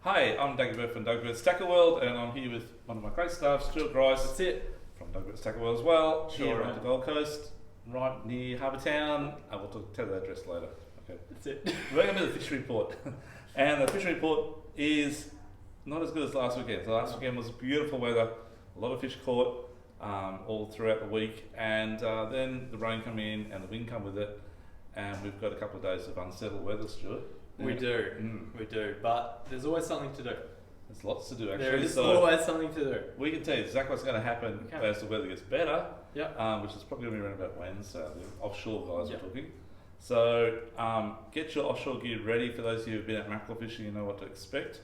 Hi, I'm Doug Burke from Doug Burke's Tackle World, and I'm here with one of my great staff, Stuart Grice. That's it. From Doug Burke's Tackle World as well. Sure, here on the Gold Coast, right near Harbour Town. I will tell you the address later. Okay. That's it. We're going to the fishing report, and the fishing report is not as good as last weekend. So last weekend was beautiful weather, a lot of fish caught all throughout the week, and then the rain come in and the wind come with it, and we've got a couple of days of unsettled weather, Stuart. We do, but there's always something to do. There's lots to do actually. There is always something to do. We can tell you exactly what's going to happen as the weather gets better, which is probably going to be around about Wednesday. The offshore guys are talking. So get your offshore gear ready. For those of you who've been at mackerel fishing, you know what to expect.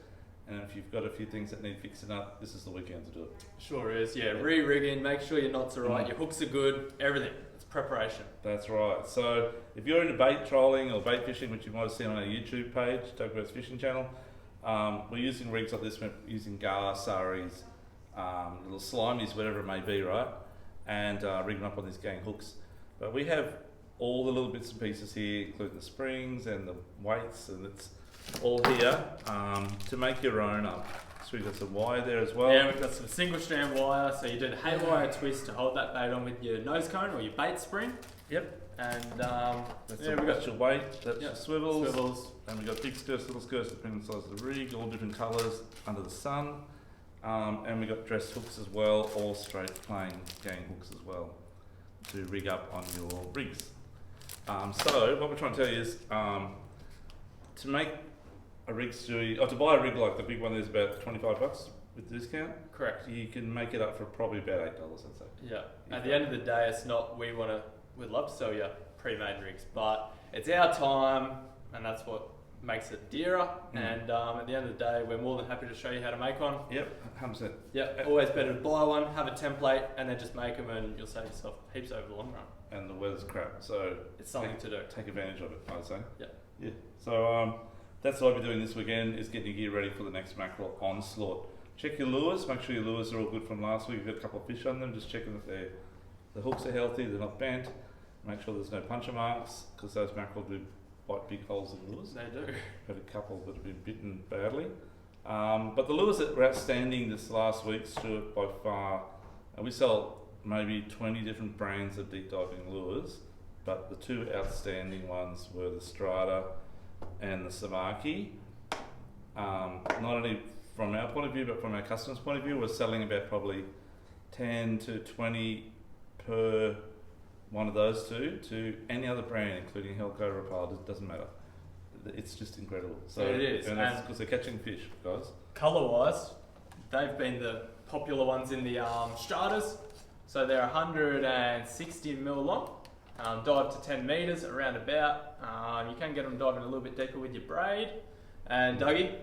And if you've got a few things that need fixing up, this is the weekend to do it. Sure is, re-rigging, make sure your knots are right, your hooks are good, everything. It's preparation. That's right. So if you're into bait trolling or bait fishing, which you might have seen on our YouTube page, Doug Burke's Fishing Channel, we're using rigs like this. We're using gar, saris, little slimies, whatever it may be, right? And rigging up on these gang hooks. But we have all the little bits and pieces here, including the springs and the weights, and it's all here to make your own up. So we've got some wire there as well. Yeah, we've got some single strand wire, so you do the haywire twist to hold that bait on with your nose cone or your bait spring. Yep. And we've got your weight, that's your swivels. Swivels. And we've got big skirts, little skirts, depending on the size of the rig, all different colours under the sun. And we've got dress hooks as well, all straight plain gang hooks as well to rig up on your rigs. So what we're trying to tell you is to make a rig, Stewie, or to buy a rig like the big one is about $25 with the discount. Correct. You can make it up for probably about $8, I'd say. Yeah. At the end of the day, it's not we'd love to sell you pre-made rigs, but it's our time, and that's what makes it dearer. And at the end of the day, we're more than happy to show you how to make one. Yep, 100%. Yep. Always better to buy one, have a template, and then just make them, and you'll save yourself heaps over the long run. And the weather's crap, so it's something to do. Take advantage of it, I'd say. Yeah. So that's what I'll be doing this weekend, is getting your gear ready for the next mackerel onslaught. Check your lures, make sure your lures are all good from last week. You've got a couple of fish on them, just checking that the hooks are healthy, they're not bent. Make sure there's no puncture marks, because those mackerel do bite big holes in lures. They do. Had a couple that have been bitten badly. But the lures that were outstanding this last week, Stuart, by far, and we sell maybe 20 different brands of deep diving lures, but the two outstanding ones were the Strata and the Samaki. Not only from our point of view, but from our customers' point of view, we're selling about probably 10 to 20 per one of those two to any other brand, including Helco, Rapala, it doesn't matter. It's just incredible. So it is. And that's because they're catching fish, guys. Colour-wise, they've been the popular ones in the Stratas. So they're 160 mil long, dive to 10 metres around about. You can get them diving a little bit deeper with your braid. And Dougie?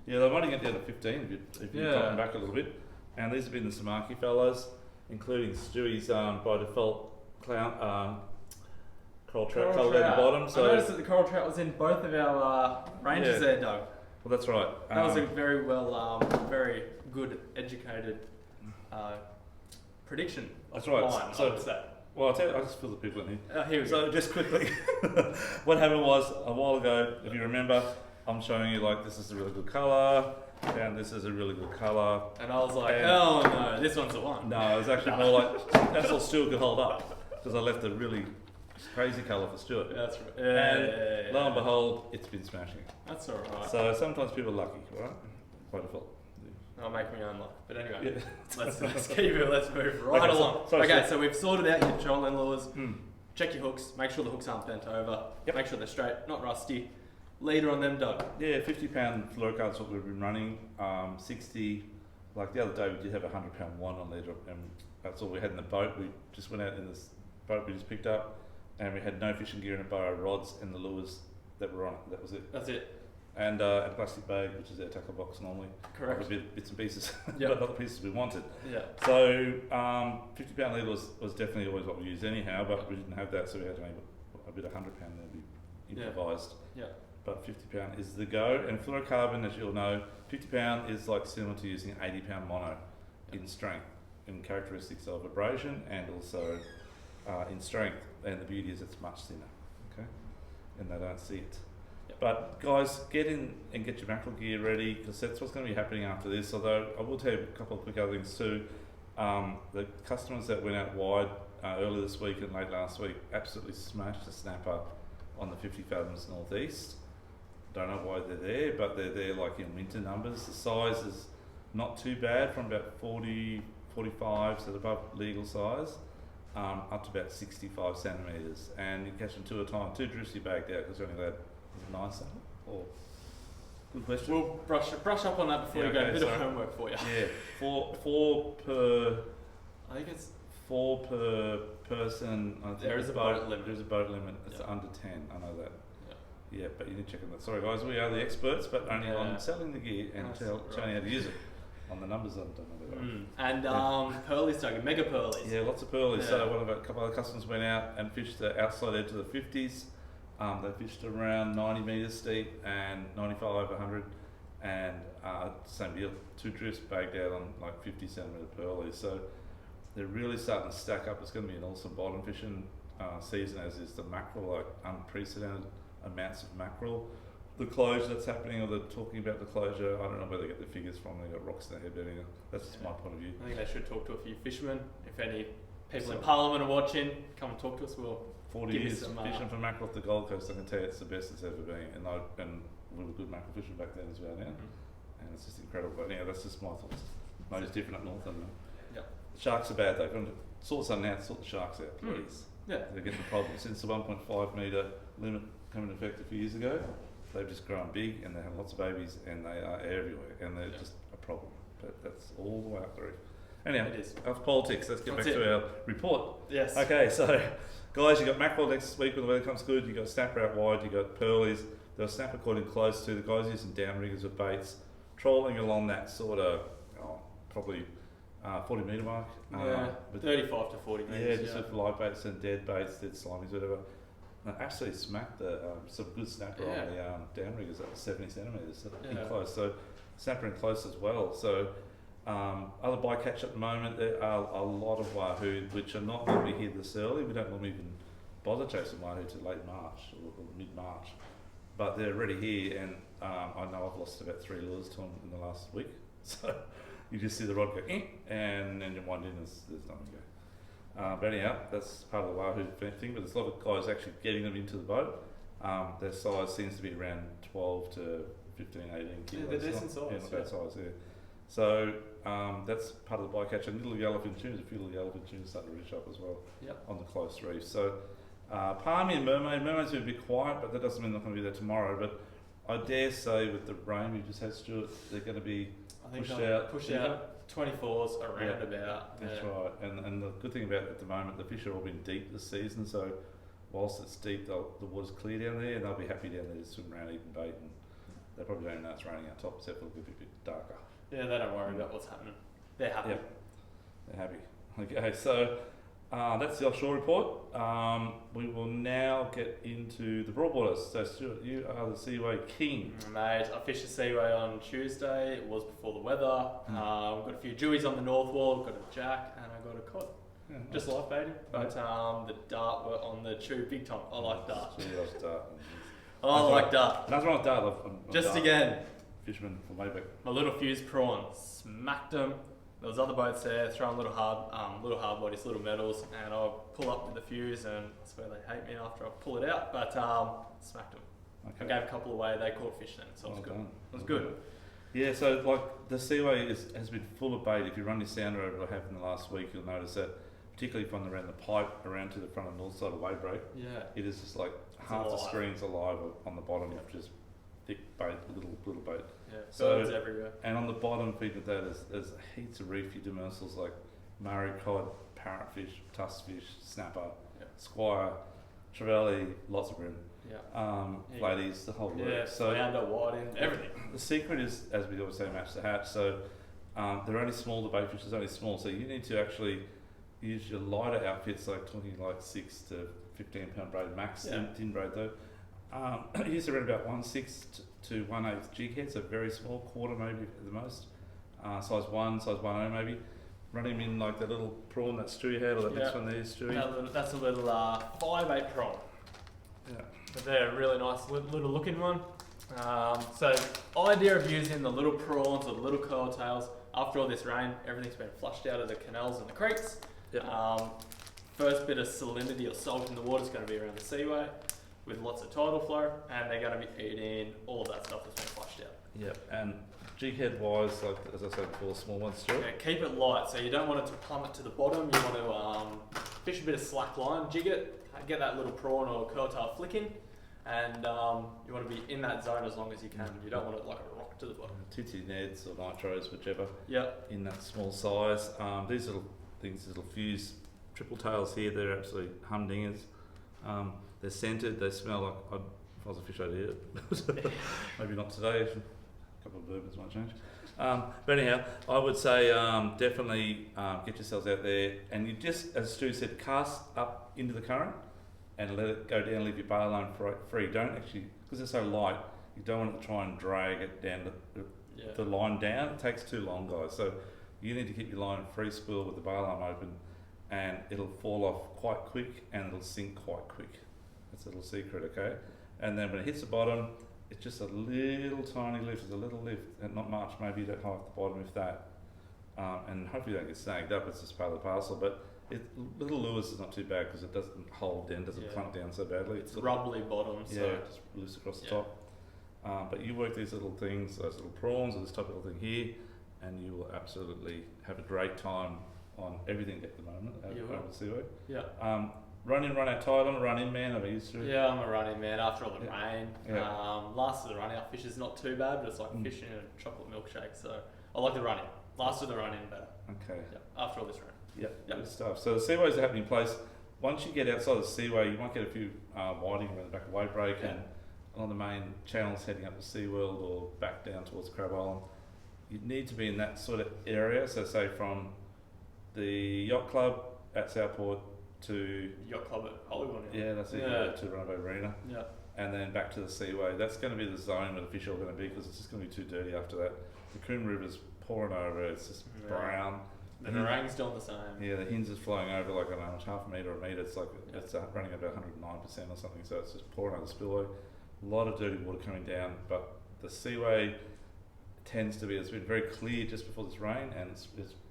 Yeah, they might get down to 15 if you top them back a little bit. And these have been the Samaki fellas, including Stewie's by default coral trout colour at the bottom. So I noticed that the coral trout was in both of our ranges there, Doug. Well, that's right. That was a very very good, educated prediction. That's right. Mine, so, what's that? Well, I'll tell you, I'll just fill the people in here. Here we go. Just quickly, what happened was a while ago, if you remember, I'm showing you like this is a really good colour, and this is a really good colour. And I was like, oh no, this one's the one. No, it was actually more like, that's all Stuart could hold up, because I left a really crazy colour for Stuart. That's right. And lo and behold, it's been smashing. That's alright. So sometimes people are lucky, right? By default. I'll make me own luck. But anyway, let's keep it, let's move right along. Sorry, so we've sorted out your trolling lures. Check your hooks, make sure the hooks aren't bent over, make sure they're straight, not rusty. Leader on them, Doug. Yeah, 50-pound fluorocarbon's what we've been running. 60, like the other day we did have a 100-pound one on leader, and that's all we had in the boat. We just went out in this boat we just picked up, and we had no fishing gear in it, but our rods and the lures that were on it. That was it. That's it. And a plastic bag, which is our tackle box normally. Correct. With bits and pieces, but not the pieces we wanted. Yeah. So 50-pound leader was definitely always what we used anyhow, but we didn't have that, so we had to make a bit of 100-pound that we improvised. Yeah. But 50-pound is the go. And fluorocarbon, as you'll know, 50-pound is like similar to using 80-pound mono in strength, in characteristics of abrasion and also in strength. And the beauty is it's much thinner, okay? And they don't see it. Yep. But guys, get in and get your mackerel gear ready, because that's what's going to be happening after this. Although I will tell you a couple of quick other things too. The customers that went out wide earlier this week and late last week absolutely smashed the snapper on the 50 fathoms northeast. Don't know why they're there, but they're there like in winter numbers. The size is not too bad, from about 40, 45, so above legal size, up to about 65 centimetres. And you catch them two at a time, two drifts you bagged out, because you're only allowed 9 centimetres. Or good question. We'll brush up on that before you go. A bit of homework for you. Yeah, four per. I think it's 4 per person. I think there is a boat limit. There's a boat limit. It's under 10. I know that. Yeah, but you need to check on that. Sorry guys, we are the experts, but only on selling the gear and telling you how to use it. On the numbers, I don't know. And pearlies, Doug, mega pearlies. Yeah, lots of pearlies. Yeah. So a couple of customers went out and fished the outside edge of the 50s. They fished around 90 metres steep and 95, 100, and same deal. 2 drifts bagged out on like 50 centimetre pearlies. So they're really starting to stack up. It's going to be an awesome bottom fishing season, as is the mackerel, like unprecedented amounts of mackerel. The closure that's happening, or they're talking about the closure, I don't know where they get the figures from. They've got rocks in their head, but anyway, that's just my point of view. I think they should talk to a few fishermen. If any people in Parliament are watching, come and talk to us. We'll 40 years fishing for mackerel off the Gold Coast. I can tell you it's the best it's ever been, and we were good mackerel fishing back then as well now, and it's just incredible. But yeah, that's just my thoughts. Maybe it's different up north, I don't know. Yep. Sharks are bad though. Sort something out, sort the sharks out, please. Yeah. They're getting the problem. Since the 1.5 metre limit came into effect a few years ago, they've just grown big and they have lots of babies and they are everywhere and they're just a problem. But that's all the way up the reef. Anyhow, it is. Of politics, let's get back to our report. Yes. Okay, so guys, you got mackerel next week when the weather comes good. You got snapper out wide. You got pearlies. There was snapper caught in close to. The guys using downriggers with baits, trolling along that sort of probably 40 metre mark. Yeah, 35 to 40 metres. Yeah, just with live baits and dead baits, dead slimies, whatever. And I absolutely smacked some good snapper on the downriggers at 70 centimetres, in close. So snapper in close as well. So other bycatch at the moment, there are a lot of wahoo which are not normally here this early. We don't normally even bother chasing wahoo till late March or mid-March, but they're already here, and I know I've lost about 3 lures to them in the last week. So you just see the rod go and then you wind in, there's nothing to go. But anyhow, that's part of the wahoo thing, but there's a lot of guys actually getting them into the boat. Their size seems to be around 12 to 15, 18 kilos. Yeah, they're decent size. Yeah, not bad size, yeah. So that's part of the bycatch. And little yellowfin tunas, a few little yellowfin tunas starting to reach up as well on the close reef. So palmy and mermaid's been a bit quiet, but that doesn't mean they're not going to be there tomorrow. But I dare say with the rain we just had, Stuart, they're going to be pushed out 24s around about. That's right. And the good thing about it at the moment, the fish have all been deep this season, so whilst it's deep, the water's clear down there, and they'll be happy down there to swim around eating bait, and they probably don't know it's raining out top, except it'll be a bit darker. Yeah, they don't worry about what's happening. They're happy. Yep. They're happy. Okay, so that's the offshore report. We will now get into the Broadwater. So Stuart, you are the Seaway king. Mate, I fished the Seaway on Tuesday. It was before the weather. We've got a few dewies on the north wall, got a jack, and I got a cod. Yeah, nice. Just live baiting. But the dart were on the tube big time. I like dart. Yeah, I like dart. I like dart. Nothing wrong with dart. Just dart. Again. Fisherman from way back. My little fuse prawn smacked them. There was other boats there throwing little hard bodies, little metals, and I pull up with the fuse, and that's where they hate me after I pull it out. But smacked them. Okay. I gave a couple away. They caught fish then, so it was good. It was good. Yeah, so like the Seaway has been full of bait. If you run your sounder over what happened the last week, you'll notice that, particularly from around the pipe around to the front of north side of wave break. Yeah. It is just like half the screen's alive on the bottom, just thick bait, little bait. Yeah, birds everywhere. And on the bottom, feeding that, there's heaps of reefy demersals like Murray cod, parrotfish, tuskfish, snapper, squire, trevally, lots of bream. Flaties, the whole works. Yeah, so flounder, whiting, everything. The secret is, as we always say, match the hatch. So they're only small, the bait fish is only small, so you need to actually use your lighter outfits, like talking like 6 to 15 pound braid max, thin braid though. Use around about 1/6 to 1/8 jig head, so very small, quarter maybe at the most. Size 1, size 1/0 maybe. Run him in like that little prawn that Stewie had, or that next one there, Stewie. That's a little 5/8 prawn. Yeah. But they're a really nice little looking one. So idea of using the little prawns or the little curl tails, after all this rain, everything's been flushed out of the canals and the creeks. Yep. First bit of salinity or salt in the water is going to be around the seaway with lots of tidal flow, and they're going to be eating all of that stuff that's been flushed out. Yep, and jig head wise, like as I said before, small ones, Stuart. Yeah, keep it light, so you don't want it to plummet to the bottom. You want to fish a bit of slack line, jig it, get that little prawn or curl tail flicking, and you want to be in that zone as long as you can. You don't want it like a rock to the bottom. Titsy Neds or Nitros, whichever. Yep. In that small size. These little things, these little fuse triple tails here, they're absolutely humdingers. They're scented, they smell like, if I was a fish I'd eat it. Maybe not today, a couple of bourbons might change. But anyhow, I would say definitely get yourselves out there, and you just, as Stu said, cast up into the current and let it go down, leave your bar line free. Don't actually, because they're so light, you don't want to try and drag it down the line down. It takes too long, guys. So you need to keep your line free spool with the bar line open, and it'll fall off quite quick and it'll sink quite quick. That's a little secret, okay? And then when it hits the bottom, it's just a little tiny lift. It's a little lift, and not much, maybe that high at the bottom, if that. And hopefully you don't get snagged up. It's just part of the parcel. But little lures is not too bad because it doesn't hold down, doesn't clunk down so badly. It's rubbly bottom, so it just loose across the top. But you work these little things, those little prawns or this type of little thing here, and you will absolutely have a great time on everything at the moment over the seaway. Yeah. Run in, run out tide. I'm a run in man. I'm used to it. Yeah, I'm a run in man after all the rain. Last of the run out fish is not too bad, but it's like fishing in a chocolate milkshake. So I like the run in. Last of the run in better. Okay. Yep. After all this rain. Yep. Good stuff. So the seaways are happening in place. Once you get outside the seaway, you might get a few whiting around the back of Wave Break and on the main channels heading up to SeaWorld or back down towards Crab Island. You need to be in that sort of area. So say from the yacht club at Southport to yacht club at Hollywood. Yeah, that's it. To Runaway Arena. Yeah. And then back to the seaway. That's going to be the zone where the fish are going to be because it's just going to be too dirty after that. The Coombe River's pouring over. It's just brown. The meringue's doing the same. Yeah, the hins is flowing over like, I don't know, half a metre or a metre. It's like it's running about 109% or something. So it's just pouring over the spillway. A lot of dirty water coming down, but the seaway tends to be, it's been very clear just before this rain, and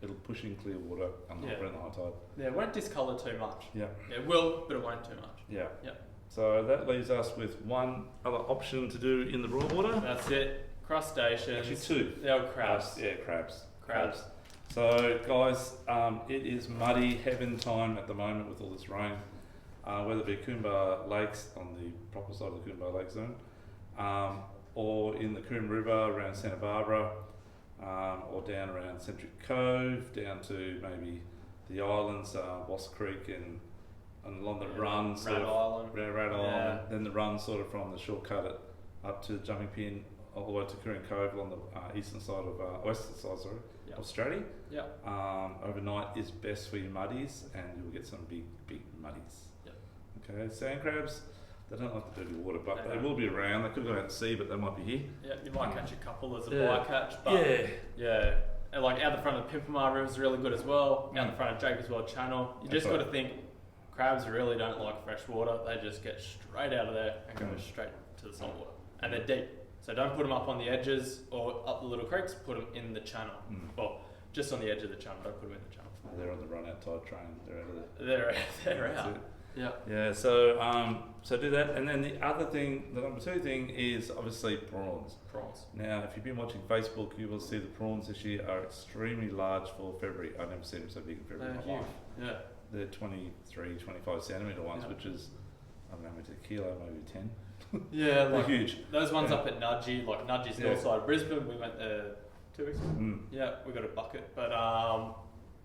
it'll push in clear water around the high tide. Yeah, it won't discolour too much. Yeah. It will, but it won't too much. Yeah. Yeah. So that leaves us with one other option to do in the Broadwater. That's it. Crustaceans. Actually two. They're crabs. Crabs. So guys, it is muddy heaven time at the moment with all this rain. Whether it be Coombe Lakes on the proper side of the Coombe Lake zone, or in the Coombe River around Santa Barbara, or down around Centric Cove, down to maybe the islands, Wasp Creek and along the run, Rat Island. Rat Island, then the run sort of from the shortcut up to the jumping pin all the way to Coombe Cove along the eastern side of western side, of Straddie. Yeah. Overnight is best for your muddies, and you'll get some big muddies. Okay, sand crabs, they don't like the dirty water, but they will be around. They could go out to sea, but they might be here. Yeah, you might catch a couple as a bycatch, but and like out the front of the Pimpamar River is really good as well. Out the front of Jacob's Well Channel, you just got to think crabs really don't like fresh water. They just get straight out of there and go straight to the salt water, and they're deep. So don't put them up on the edges or up the little creeks. Put them in the channel. Well, just on the edge of the channel. Don't put them in the channel. They're on the run out tide train. They're out of there. They're out. Yeah. Yeah. So do that, and then the other thing, the number two thing is obviously prawns. Now, if you've been watching Facebook, you will see the prawns this year are extremely large for February. I've never seen them so big in February in my life. Yeah. They're 23, 25 centimetre ones, which is, I don't know, a kilo, maybe 10. Yeah, like huge. Those ones up at Nudgee, like Nudgee's north side of Brisbane. We went there 2 weeks ago. Yeah, we got a bucket, but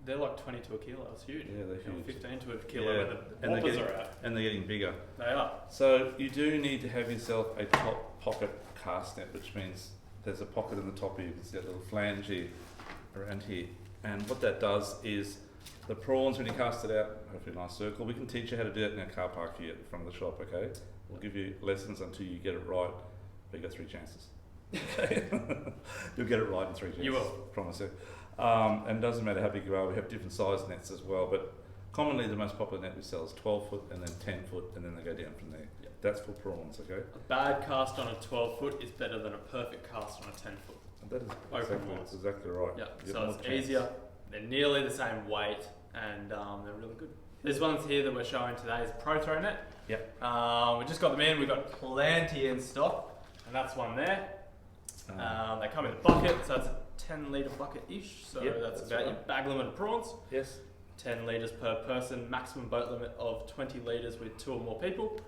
they're like 20 to a kilo. It's huge. Yeah, they're huge. 15 to a kilo. Yeah. And they're getting bigger. They are. So you do need to have yourself a top pocket cast net, which means there's a pocket in the top here. You can see that little flange here, around here. And what that does is the prawns, when you cast it out, hopefully a nice circle, we can teach you how to do that in our car park here at the front of the shop, okay? We'll give you lessons until you get it right, but you got 3 chances. Okay? You'll get it right in 3 chances. You will. Promise you. And it doesn't matter how big you are, we have different size nets as well, but Commonly, the most popular net we sell is 12 foot and then 10 foot, and then they go down from there. Yep. That's for prawns, okay? A bad cast on a 12 foot is better than a perfect cast on a 10 foot. That is Open exactly right. Yeah, You get so more it's chance. easier. They're nearly the same weight, and they're really good. These ones here that we're showing today is Pro Throw Net. Yep. We just got them in. We've got plenty in stock, and that's one there. They come in a bucket, so it's a 10 litre bucket-ish. So Yep, that's that's about right. your bag limit of prawns. Yes. 10 litres per person, maximum boat limit of 20 litres with 2 or more people.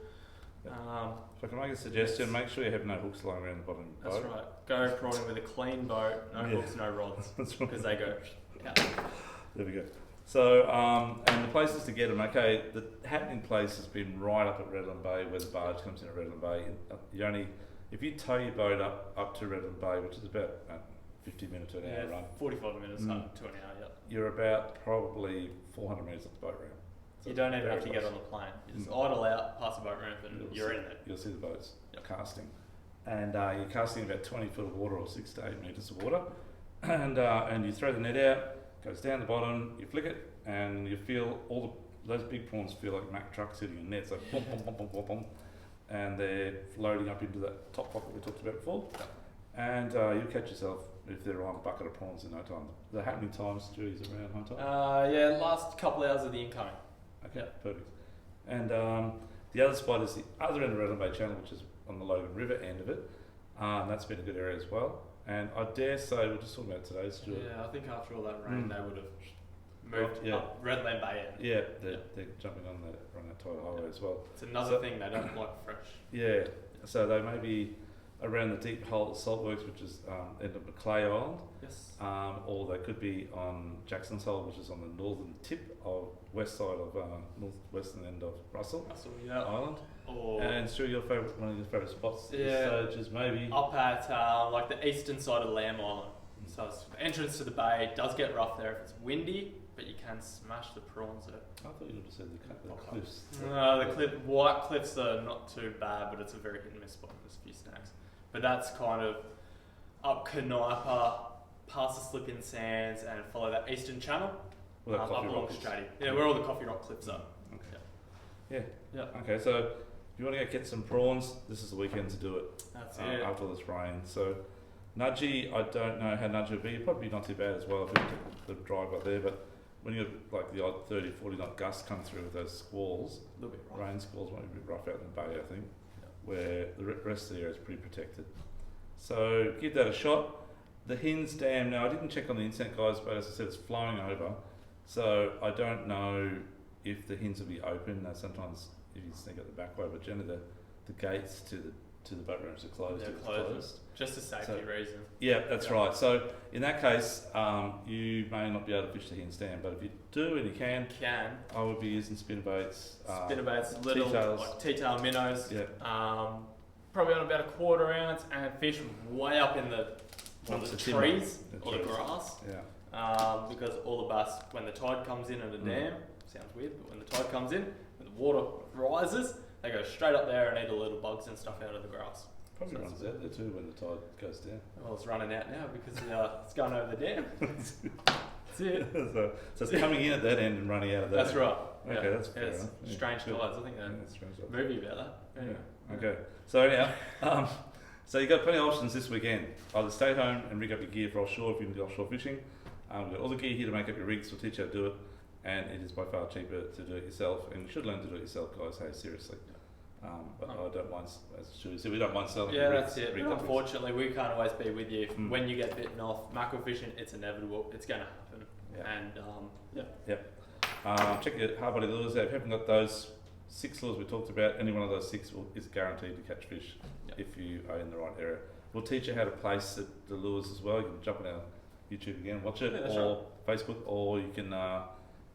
Yep. If I can make a suggestion, make sure you have no hooks lying around the bottom of the That's boat. right. Go prawning with a clean boat, no hooks, no rods, That's right. because they go out. There we go. So, and the places to get them, okay, the happening place has been right up at Redland Bay where the barge comes in at Redland Bay. You only, if you tow your boat up to Redland Bay, which is about 50 minutes to an hour run, 45 minutes up to an hour, yeah. you're about probably 400 metres up the boat ramp. So You don't even very have to get close. on the plane. You just idle out, pass the boat ramp, and you're in it. You'll see the boats Yep. casting. And you're casting about 20 foot of water or 6 to 8 metres of water. And you throw the net out, goes down the bottom, you flick it, and you feel those big prawns feel like Mack trucks hitting a net. So boom, boom, boom, boom, boom, boom. And they're floating up into that top pocket we talked about before. And you'll catch yourself if they're on a bucket of prawns in no time. The happening times, Stu's around high time? Yeah, last couple hours of the incoming. Okay, perfect. And the other spot is the other end of Redland Bay Channel, which is on the Logan River end of it. That's been a good area as well. And I dare say, we're just talking about today, Stuart. Yeah, I think after all that rain, they would have moved Yeah. up Redland Bay end. Yeah, they're jumping on that tidal highway as well. It's another thing they don't like fresh. Yeah, so they may be around the Deep Hole Salt Works, which is end of Maclay Island, Yes. or they could be on Jackson's Hole, which is on the northern tip of west side of northwestern end of Russell Yeah. Island. Or And Stu, one of your favourite spots Yeah. is just maybe up at like the eastern side of Lamb Island. So it's the entrance to the bay. It does get rough there if it's windy, but you can smash the prawns there. I thought you would have said the cliffs. No, the white cliffs are not too bad, but it's a very hit and miss spot. There's a few snags. But that's kind of up Canipa, past the slip-in sands, and follow that eastern channel Well, that up Coffee along Rock is- Strady. Yeah, where all the Coffee Rock cliffs are. Okay. Yeah. Yeah. Okay, so if you want to go get some prawns, this is the weekend to do it. That's it. After this rain. So nudgy, I don't know how nudgy would be. Probably not too bad as well if you took the drive up there, but when you have like the odd 30, 40 knot gusts come through with those squalls, A little bit rough. rain squalls might be a bit rough out in the bay, I think, where the rest of the area is pretty protected. So give that a shot. The Hinds Dam, now I didn't check on the internet, guys, but as I said, it's flowing over. So I don't know if the Hinds will be open. Now sometimes if you sneak out the back way, but generally the gates to the boat ramps are closed. They're if it's closed. Just a safety reason. Yeah, that's right. So in that case, you may not be able to fish the Hinds Dam, but if you do and you can, I would be using spinnerbaits. Spinnerbaits, little T-tails. like T-tail minnows. Yeah. Probably on about a 1/4 ounce, and fish way up in the Once the it's in trees the or the trees. grass. Yeah. Because all the bass, when the tide comes in at a dam, sounds weird, but when the tide comes in, when the water rises, they go straight up there and eat the little bugs and stuff out of the grass. Probably So runs out there too when the tide goes down. Well, it's running out now because it's going over the dam. That's it. so it's coming in at that end and running out of that That's end. right. Okay, that's fair it's enough. Yeah, strange good. tides. I think Yeah, there's that's strange. a movie about that. Anyway. Yeah. Okay. So anyhow, so you've got plenty of options this weekend. Either stay home and rig up your gear for offshore if you're into offshore fishing. We've got all the gear here to make up your rigs. We'll teach you how to do it, and it is by far cheaper to do it yourself. And you should learn to do it yourself, guys. Hey, seriously. But I don't mind, as Stewie said, we don't mind selling. Yeah, rigs, that's it. rig But up rigs. unfortunately, we can't always be with you. When you get bitten off, mackerel fishing, it's inevitable. It's going to happen. Yeah. And Check your hard body lures out. If you haven't got those 6 lures we talked about, any one of those 6 is guaranteed to catch fish if you are in the right area. We'll teach you how to place the lures as well. You can jump on our YouTube again and watch it, or Facebook, or you can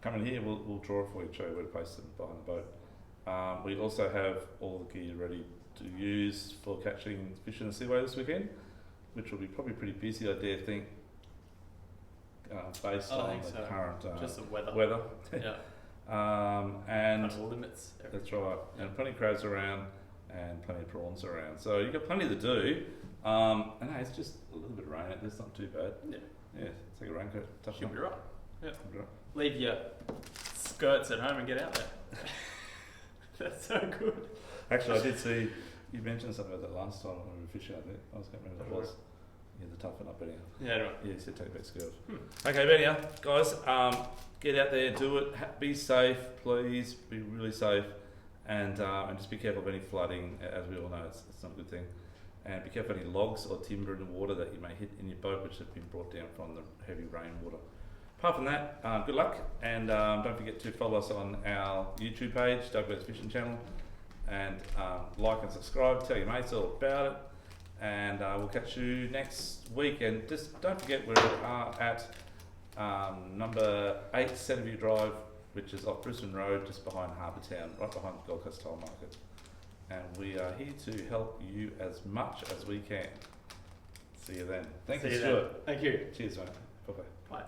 come in here. We'll draw it for you and show you where to place them behind the boat. We also have all the gear ready to use for catching fish in the seaway this weekend, which will be probably pretty busy, I dare think, based on the current just the weather. and Kind of limits everything. that's right, and plenty of crabs around and plenty of prawns around. So you've got plenty to do. And hey, it's just a little bit of rain. It's not too bad. Yeah. Yeah, take a raincoat. Tough Should one. be right. Yeah. Right. Leave your skirts at home and get out there. That's so good. Actually, I did see you mentioned something about that last time when we were fishing. I think I was can't remember what it was. Yeah, the toughen up anyhow. Yeah, right. Yeah, you said take back skills. Okay, but anyhow, guys, get out there, do it. Be safe, please. Be really safe, and just be careful of any flooding. As we all know, it's not a good thing. And be careful of any logs or timber in the water that you may hit in your boat, which have been brought down from the heavy rainwater. Apart from that, good luck, and don't forget to follow us on our YouTube page, Douglas Fishing Channel, and like and subscribe. Tell your mates all about it, and we'll catch you next week. And just don't forget we're at number 8 Centreview Drive, which is off Brisbane Road, just behind Harbour Town, right behind the Gold Coast Tile Market. And we are here to help you as much as we can. See you then. Thank you, Stuart. Thank you. Cheers, mate. Bye-bye. Bye.